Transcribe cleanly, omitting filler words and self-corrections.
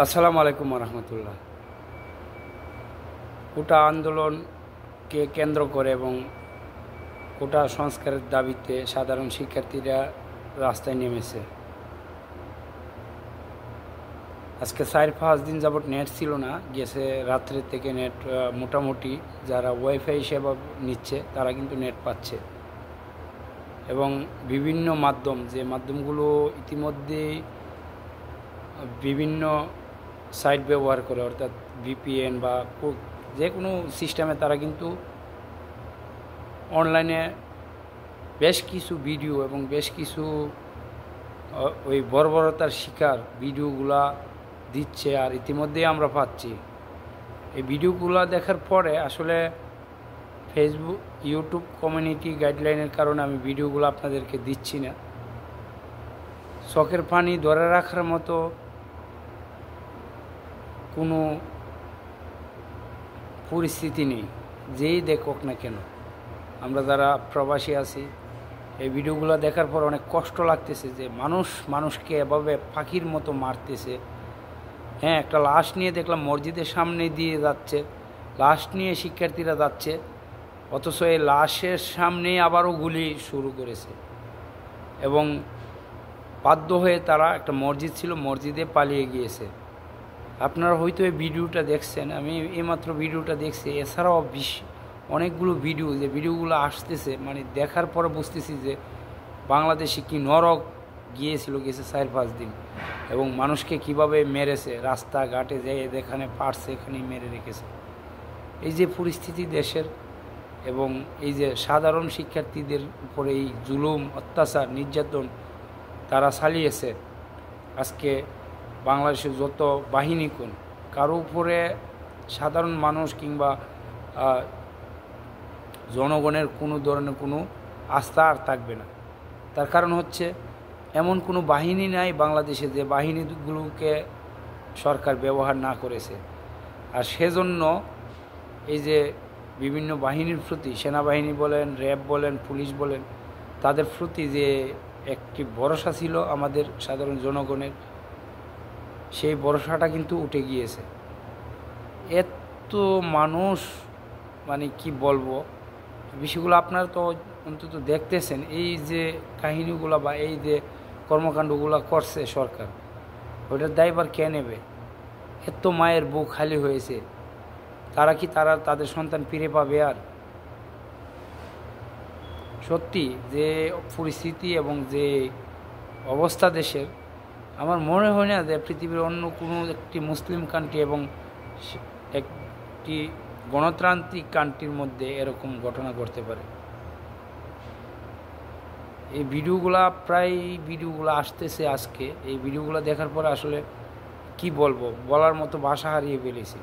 আসসালামু আলাইকুম রহমতুল্লাহ। কোটা আন্দোলনকে কেন্দ্র করে এবং কোটা সংস্কারের দাবিতে সাধারণ শিক্ষার্থীরা রাস্তায় নেমেছে। আজকে 4-5 দিন যাবৎ নেট ছিল না, গেছে রাত্রের থেকে নেট মোটামুটি যারা ওয়াইফাই সেবা নিচ্ছে তারা কিন্তু নেট পাচ্ছে। এবং বিভিন্ন মাধ্যম, যে মাধ্যমগুলো ইতিমধ্যেই বিভিন্ন সাইট ব্যবহার করে, অর্থাৎ ভিপিএন বা যে কোনো সিস্টেমে তারা কিন্তু অনলাইনে বেশ কিছু ভিডিও এবং বেশ কিছু ওই বর্বরতার শিকার ভিডিওগুলা দিচ্ছে, আর ইতিমধ্যেই আমরা পাচ্ছি। এই ভিডিওগুলো দেখার পরে আসলে ফেসবুক, ইউটিউব কমিউনিটি গাইডলাইনের কারণে আমি ভিডিওগুলো আপনাদেরকে দিচ্ছি না। চোখের পানি ধরে রাখার মতো কোনো পরিস্থিতি নেই, যেই দেখুক না কেন। আমরা যারা প্রবাসী আছি, এই ভিডিওগুলো দেখার পর অনেক কষ্ট লাগতেছে যে মানুষকে এভাবে পাখির মতো মারতেছে। হ্যাঁ, একটা লাশ নিয়ে দেখলাম মসজিদের সামনে দিয়ে যাচ্ছে, লাশ নিয়ে শিক্ষার্থীরা যাচ্ছে, অথচ এই লাশের সামনেই আবারও গুলি শুরু করেছে। এবং বাধ্য হয়ে তারা, একটা মসজিদ ছিল, মসজিদে পালিয়ে গিয়েছে। আপনারা হয়তো এই ভিডিওটা দেখছেন, আমি এইমাত্র ভিডিওটা দেখছি। এছাড়াও অনেকগুলো ভিডিও, যে ভিডিওগুলো আসতেছে, মানে দেখার পরে বুঝতেছি যে বাংলাদেশে কি নরক গেছে 4-5 দিন, এবং মানুষকে কিভাবে মেরেছে, রাস্তাঘাটে যেয়ে যেখানে পারছে এখানেই মেরে রেখেছে। এই যে পরিস্থিতি দেশের, এবং এই যে সাধারণ শিক্ষার্থীদের উপরে এই জুলুম, অত্যাচার, নির্যাতন তারা চালিয়েছে, আজকে বাংলাদেশের যত বাহিনী কোন, কারো উপরে সাধারণ মানুষ কিংবা জনগণের কোনো ধরনের কোনো আস্থা আর থাকবে না। তার কারণ হচ্ছে, এমন কোনো বাহিনী নাই বাংলাদেশে যে বাহিনীগুলোকে সরকার ব্যবহার না করেছে। আর সেজন্য এই যে বিভিন্ন বাহিনীর প্রতি, সেনাবাহিনী বলেন, র্যাব বলেন, পুলিশ বলেন, তাদের প্রতি যে একটি ভরসা ছিল আমাদের সাধারণ জনগণের, সেই ভরসাটা কিন্তু উঠে গিয়েছে। এত মানুষ, মানে কি বলবো, বিষয়গুলো আপনারা তো অন্তত দেখতেছেন। এই যে কাহিনীগুলো বা এই যে কর্মকাণ্ডগুলো করছে সরকার, ওইটার দায়ভার কে নেবে? এত মায়ের বুক খালি হয়েছে, তারা কি তাদের সন্তান ফিরে পাবে? আর সত্যি যে পরিস্থিতি এবং যে অবস্থা দেশের, আমার মনে হয় না যে পৃথিবীর অন্য কোনো একটি মুসলিম কান্ট্রি এবং একটি গণতান্ত্রিক কান্ট্রির মধ্যে এরকম ঘটনা ঘটতে পারে। এই ভিডিওগুলো আসতেছে আজকে। এই ভিডিওগুলো দেখার পরে আসলে কি বলবো, বলার মতো ভাষা হারিয়ে ফেলেছি।